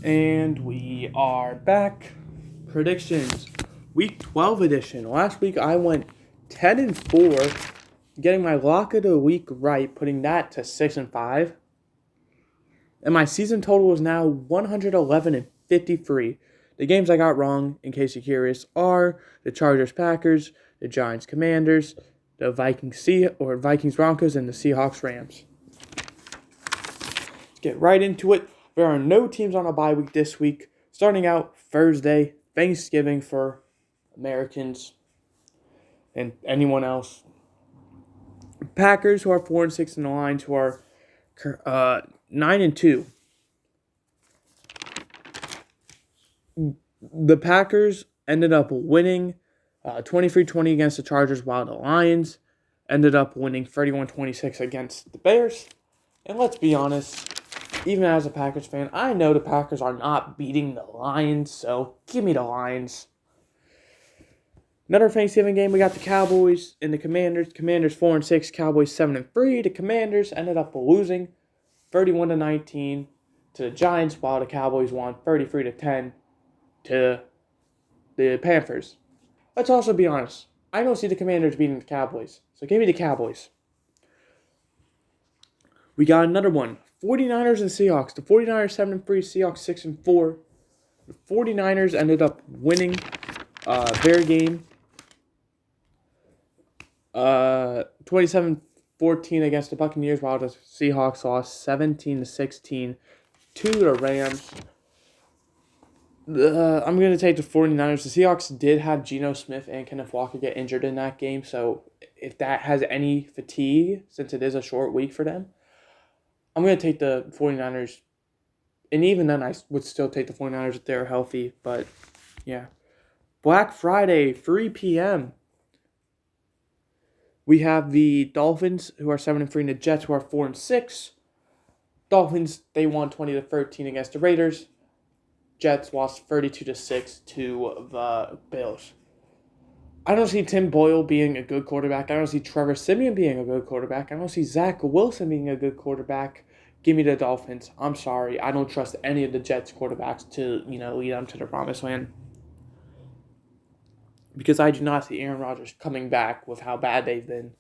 And we are back. Predictions. Week 12 edition. Last week I went 10-4, getting my lock of the week right, putting that to 6-5. And my season total is now 111-53. The games I got wrong, in case you're curious, are the Chargers Packers, the Giants Commanders, the Vikings Broncos, and the Seahawks Rams. Let's get right into it. There are no teams on a bye week this week. Starting out Thursday, Thanksgiving for Americans and anyone else. Packers, who are 4-6, and the Lions, who are 9-2. The Packers ended up winning 23-20 against the Chargers, while the Lions ended up winning 31-26 against the Bears. And let's be honest, even as a Packers fan, I know the Packers are not beating the Lions, so give me the Lions. Another Thanksgiving game, we got the Cowboys and the Commanders. Commanders 4-6, Cowboys 7-3. The Commanders ended up losing 31-19 to the Giants, while the Cowboys won 33-10 to the Panthers. Let's also be honest, I don't see the Commanders beating the Cowboys, so give me the Cowboys. We got another one, 49ers and Seahawks. The 49ers 7-3, Seahawks 6-4. The 49ers ended up winning their game 27-14 against the Buccaneers, while the Seahawks lost 17-16 to the Rams. I'm going to take the 49ers. The Seahawks did have Geno Smith and Kenneth Walker get injured in that game, so if that has any fatigue, since it is a short week for them, I'm going to take the 49ers. And even then, I would still take the 49ers if they're healthy, but yeah. Black Friday, 3 p.m. We have the Dolphins, who are 7-3, and the Jets, who are 4-6. Dolphins, they won 20-13 against the Raiders. Jets lost 32-6 to the Bills. I don't see Tim Boyle being a good quarterback. I don't see Trevor Siemian being a good quarterback. I don't see Zach Wilson being a good quarterback. Give me the Dolphins. I'm sorry. I don't trust any of the Jets quarterbacks to, lead them to the promised land. Because I do not see Aaron Rodgers coming back with how bad they've been.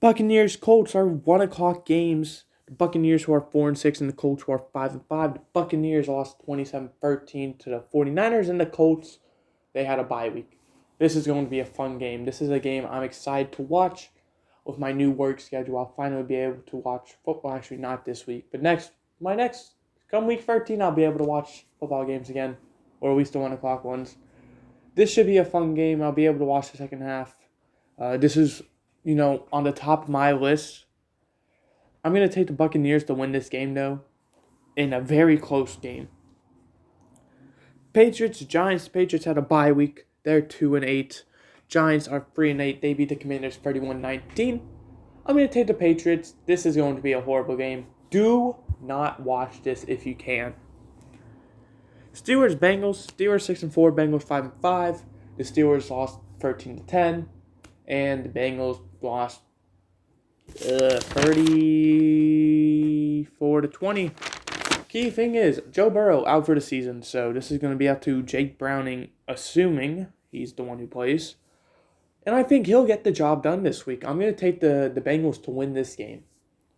Buccaneers, Colts are 1 o'clock games. The Buccaneers, who are 4-6, and the Colts, who are 5-5. The Buccaneers lost 27-13 to the 49ers, and the Colts, they had a bye week. This is going to be a fun game. This is a game I'm excited to watch. With my new work schedule, I'll finally be able to watch football. Actually, not this week, but come week 13, I'll be able to watch football games again, or at least the 1 o'clock ones. This should be a fun game. I'll be able to watch the second half. This is, on the top of my list. I'm going to take the Buccaneers to win this game, though, in a very close game. Patriots, Giants. Patriots had a bye week. They're 2-8. Giants are 3-8. They beat the Commanders 31-19. I'm going to take the Patriots. This is going to be a horrible game. Do not watch this if you can. Steelers, Bengals. Steelers 6-4. Bengals 5-5. The Steelers lost 13-10. And the Bengals lost 34-20. Key thing is, Joe Burrow out for the season, so this is going to be up to Jake Browning, assuming he's the one who plays. And I think he'll get the job done this week. I'm going to take the Bengals to win this game.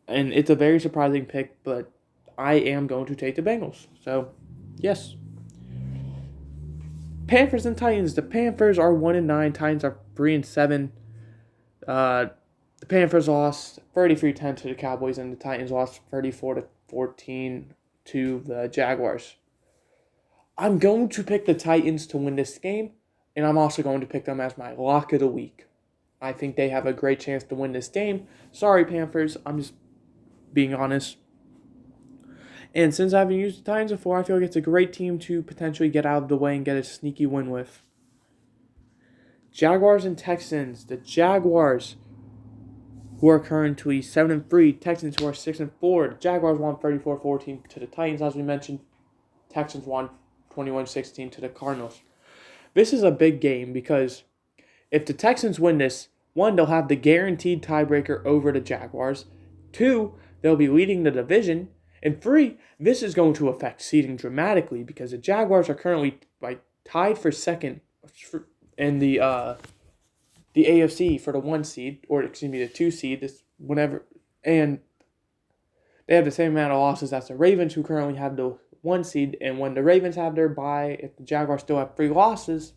And it's a very surprising pick, but I am going to take the Bengals. So, yes. Panthers and Titans. The Panthers are 1-9. Titans are 3-7. The Panthers lost 33-10 to the Cowboys, and the Titans lost 34-14 to the Jaguars. I'm going to pick the Titans to win this game, and I'm also going to pick them as my lock of the week. I think they have a great chance to win this game. Sorry, Panthers. I'm just being honest. And since I haven't used the Titans before, I feel like it's a great team to potentially get out of the way and get a sneaky win with. Jaguars and Texans. The Jaguars, who are currently 7-3. Texans, who are 6-4. The Jaguars won 34-14 to the Titans, as we mentioned. Texans won 21-16 to the Cardinals. This is a big game because if the Texans win this, 1, they'll have the guaranteed tiebreaker over the Jaguars. 2, they'll be leading the division. In 3, this is going to affect seeding dramatically because the Jaguars are currently tied for second in the AFC for the 1 seed, or excuse me, the 2 seed, and they have the same amount of losses as the Ravens, who currently have the 1 seed, and when the Ravens have their bye, if the Jaguars still have 3 losses,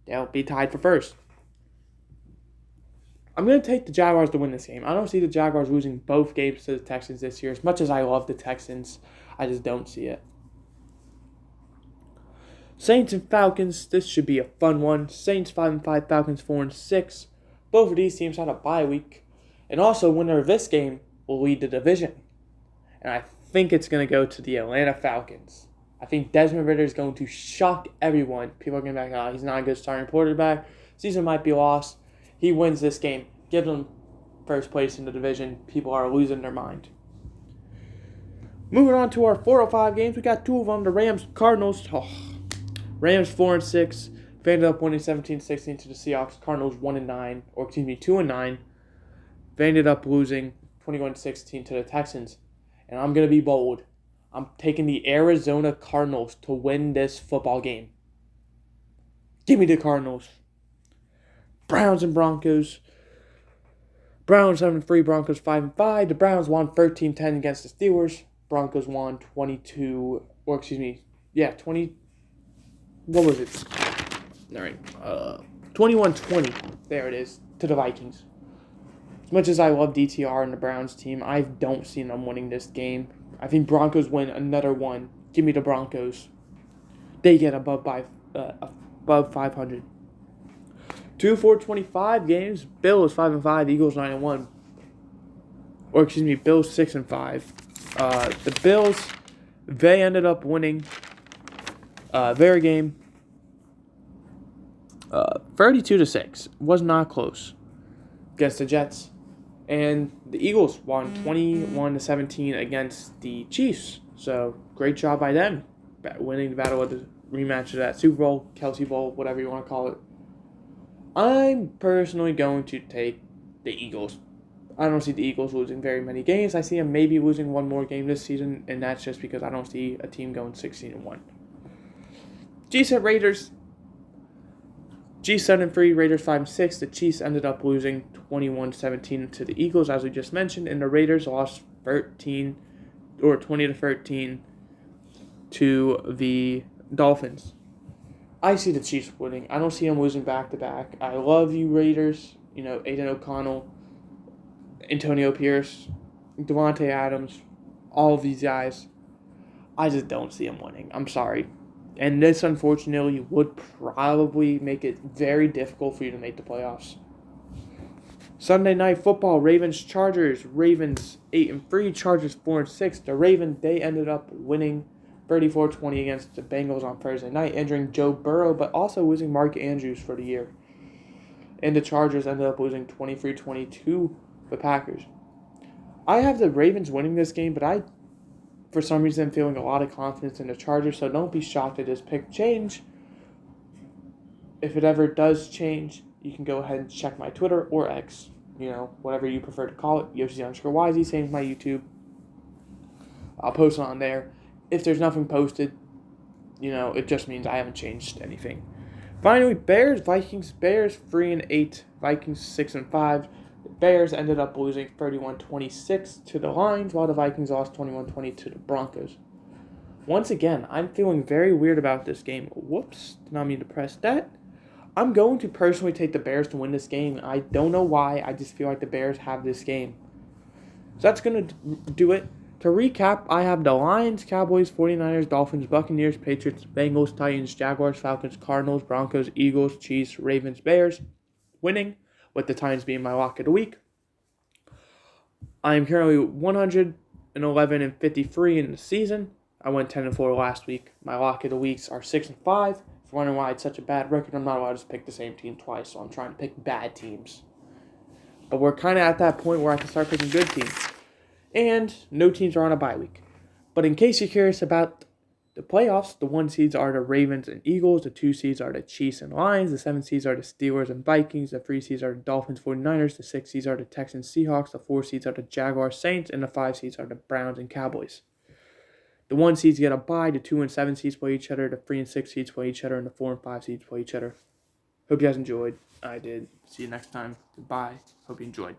they'll be tied for first. I'm going to take the Jaguars to win this game. I don't see the Jaguars losing both games to the Texans this year. As much as I love the Texans, I just don't see it. Saints and Falcons, this should be a fun one. Saints 5-5, Falcons 4-6. Both of these teams had a bye week. And also, winner of this game will lead the division. And I think it's going to go to the Atlanta Falcons. I think Desmond Ridder is going to shock everyone. People are going to be like, he's not a good starting quarterback. Season might be lost. He wins this game. Gives them first place in the division. People are losing their mind. Moving on to our 405 games. We got 2 of them. The Rams, Cardinals. Rams 4-6. They ended up winning 17-16 to the Seahawks. Cardinals 1-9. Or excuse me, 2-9. They ended up losing 21-16 to the Texans. And I'm going to be bold. I'm taking the Arizona Cardinals to win this football game. Give me the Cardinals. Browns and Broncos. Browns 7-3, Broncos 5-5. The Browns won 13-10 against the Steelers. Broncos won 20. What was it? All right. 21-20. There it is. To the Vikings. As much as I love DTR and the Browns team, I don't see them winning this game. I think Broncos win another one. Give me the Broncos. They get above 500. 425 games. Bills 5-5. Eagles 9-1. Or excuse me, Bills 6-5. The Bills, they ended up winning their game 32-6. Was not close against the Jets. And the Eagles won 21-17 against the Chiefs. So, great job by them. Winning the battle of the rematch of that Super Bowl, Kelsey Bowl, whatever you want to call it. I'm personally going to take the Eagles. I don't see the Eagles losing very many games. I see them maybe losing one more game this season, and that's just because I don't see a team going 16-1. G-Set Raiders. G7-3, Raiders 5-6. The Chiefs ended up losing 21-17 to the Eagles, as we just mentioned, and the Raiders lost 20-13 to the Dolphins. I see the Chiefs winning. I don't see them losing back-to-back. I love you, Raiders. Aiden O'Connell, Antonio Pierce, Devontae Adams, all of these guys. I just don't see them winning. I'm sorry. And this, unfortunately, would probably make it very difficult for you to make the playoffs. Sunday Night Football, Ravens-Chargers. Ravens 8-3, Chargers 4-6. The Ravens, they ended up winning 34-20 against the Bengals on Thursday night, injuring Joe Burrow, but also losing Mark Andrews for the year. And the Chargers ended up losing 23-22 to the Packers. I have the Ravens winning this game, but for some reason, feeling a lot of confidence in the Chargers, so don't be shocked if this pick change. If it ever does change, you can go ahead and check my Twitter or X, whatever you prefer to call it, Yoshi_YZ, same as my YouTube. I'll post it on there. If there's nothing posted, it just means I haven't changed anything. Finally, Bears, Vikings. Bears 3-8, Vikings 6-5. The Bears ended up losing 31-26 to the Lions, while the Vikings lost 21-20 to the Broncos. Once again, I'm feeling very weird about this game. Whoops, did not mean to press that. I'm going to personally take the Bears to win this game. I don't know why, I just feel like the Bears have this game. So that's going to do it. To recap, I have the Lions, Cowboys, 49ers, Dolphins, Buccaneers, Patriots, Bengals, Titans, Jaguars, Falcons, Cardinals, Broncos, Eagles, Chiefs, Ravens, Bears winning, with the Titans being my lock of the week. I am currently 111-53 in the season. I went 10-4 last week. My lock of the weeks are 6-5. If you're wondering why it's such a bad record, I'm not allowed to pick the same team twice, so I'm trying to pick bad teams. But we're kind of at that point where I can start picking good teams. And no teams are on a bye week. But in case you're curious about the playoffs, the 1 seeds are the Ravens and Eagles, the 2 seeds are the Chiefs and Lions, the 7 seeds are the Steelers and Vikings, the 3 seeds are the Dolphins, 49ers, the 6 seeds are the Texans, Seahawks, the 4 seeds are the Jaguars, Saints, and the 5 seeds are the Browns and Cowboys. The 1 seeds get a bye. The 2 and 7 seeds play each other. The 3 and 6 seeds play each other. And the 4 and 5 seeds play each other. Hope you guys enjoyed. I did. See you next time. Goodbye. Hope you enjoyed.